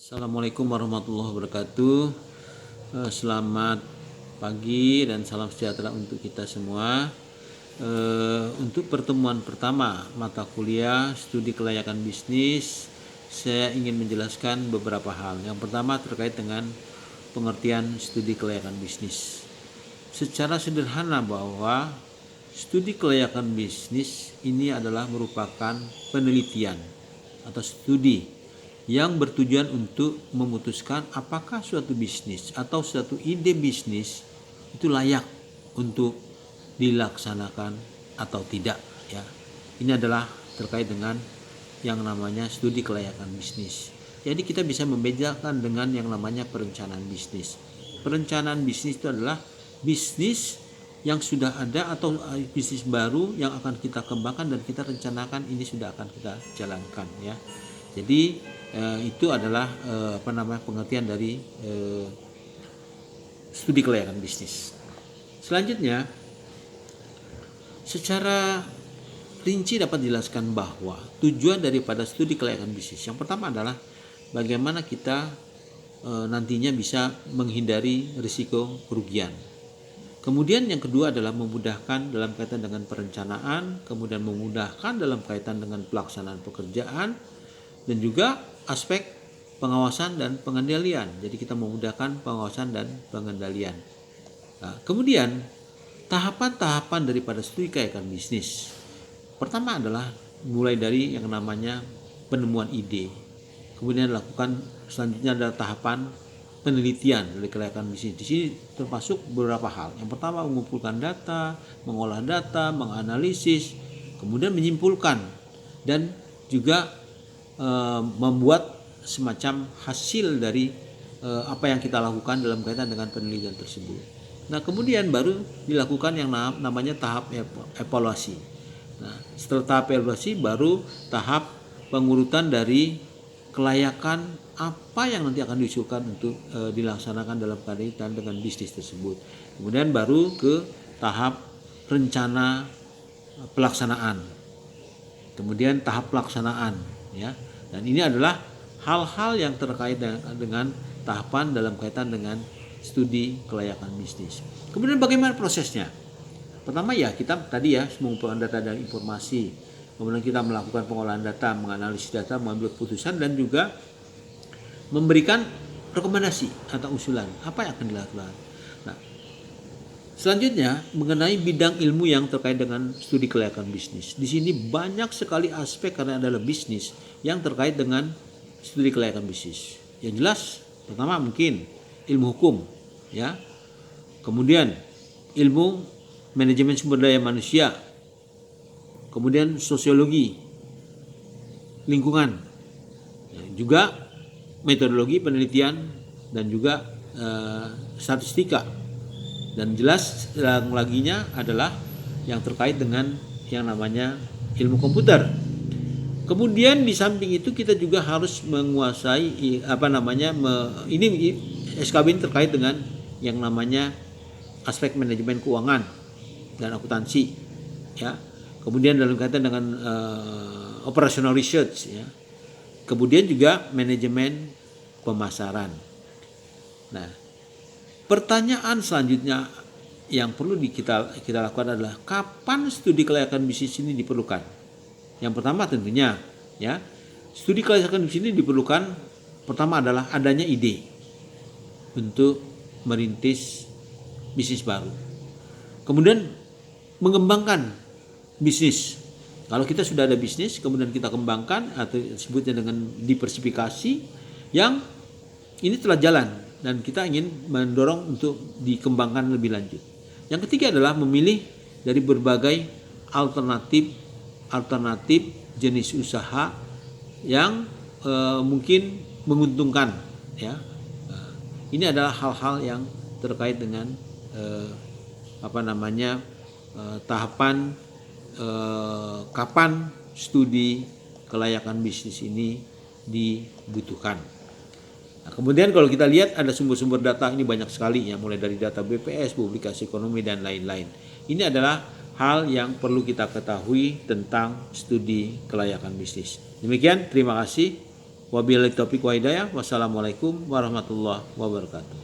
Assalamualaikum warahmatullahi wabarakatuh. Selamat pagi dan salam sejahtera untuk kita semua. Untuk pertemuan pertama mata kuliah studi kelayakan bisnis, saya ingin menjelaskan beberapa hal. Yang pertama terkait dengan pengertian studi kelayakan bisnis. Secara sederhana bahwa studi kelayakan bisnis ini adalah merupakan penelitian atau studi yang bertujuan untuk memutuskan apakah suatu bisnis atau suatu ide bisnis itu layak untuk dilaksanakan atau tidak, ya. Ini adalah terkait dengan yang namanya studi kelayakan bisnis. Jadi kita bisa membedakan dengan yang namanya perencanaan bisnis. Perencanaan bisnis itu adalah bisnis yang sudah ada atau bisnis baru yang akan kita kembangkan dan kita rencanakan ini sudah akan kita jalankan, ya. Jadi itu adalah pengertian dari studi kelayakan bisnis. Selanjutnya, secara rinci dapat dijelaskan bahwa tujuan daripada studi kelayakan bisnis yang pertama adalah bagaimana kita nantinya bisa menghindari risiko kerugian. Kemudian yang kedua adalah memudahkan dalam kaitan dengan perencanaan, kemudian memudahkan dalam kaitan dengan pelaksanaan pekerjaan, dan juga aspek pengawasan dan pengendalian. Jadi kita memudahkan pengawasan dan pengendalian. Nah, kemudian tahapan-tahapan daripada studi kelayakan bisnis. Pertama adalah mulai dari yang namanya penemuan ide. Kemudian lakukan selanjutnya adalah tahapan penelitian dari kelayakan bisnis. Di sini termasuk beberapa hal. Yang pertama mengumpulkan data, mengolah data, menganalisis, kemudian menyimpulkan dan juga membuat semacam hasil dari apa yang kita lakukan dalam kaitan dengan penelitian tersebut. Nah, kemudian baru dilakukan yang namanya tahap evaluasi. Nah, setelah tahap evaluasi baru tahap pengurutan dari kelayakan apa yang nanti akan diusulkan untuk dilaksanakan dalam kaitan dengan bisnis tersebut. Kemudian baru ke tahap rencana pelaksanaan. Kemudian tahap pelaksanaan, ya. Dan ini adalah hal-hal yang terkait dengan tahapan dalam kaitan dengan studi kelayakan bisnis. Kemudian bagaimana prosesnya? Pertama ya kita tadi ya mengumpulkan data dan informasi. Kemudian kita melakukan pengolahan data, menganalisis data, mengambil keputusan dan juga memberikan rekomendasi atau usulan apa yang akan dilakukan. Nah, selanjutnya mengenai bidang ilmu yang terkait dengan studi kelayakan bisnis. Di sini banyak sekali aspek karena adalah bisnis yang terkait dengan studi kelayakan bisnis. Yang jelas pertama mungkin ilmu hukum, ya. Kemudian ilmu manajemen sumber daya manusia. Kemudian sosiologi lingkungan. Juga metodologi penelitian dan juga statistika. Dan jelas yang laginya adalah yang terkait dengan yang namanya ilmu komputer. Kemudian di samping itu kita juga harus menguasai ini SKB ini terkait dengan yang namanya aspek manajemen keuangan dan akuntansi, ya. Kemudian dalam kaitan dengan operational research, ya. Kemudian juga manajemen pemasaran. Nah, pertanyaan selanjutnya yang perlu kita lakukan adalah kapan studi kelayakan bisnis ini diperlukan? Yang pertama tentunya, ya, studi kelayakan bisnis ini diperlukan pertama adalah adanya ide untuk merintis bisnis baru. Kemudian mengembangkan bisnis. Kalau kita sudah ada bisnis, kemudian kita kembangkan atau disebutnya dengan diversifikasi yang ini telah jalan dan kita ingin mendorong untuk dikembangkan lebih lanjut. Yang ketiga adalah memilih dari berbagai alternatif jenis usaha yang mungkin menguntungkan, ya. Ini adalah hal-hal yang terkait dengan tahapan kapan studi kelayakan bisnis ini dibutuhkan. Nah, kemudian kalau kita lihat ada sumber-sumber data ini banyak sekali, ya, mulai dari data BPS, publikasi ekonomi dan lain-lain. Ini adalah hal yang perlu kita ketahui tentang studi kelayakan bisnis. Demikian, terima kasih. Wabillahi taufiq wa hidayah. Wassalamualaikum warahmatullahi wabarakatuh.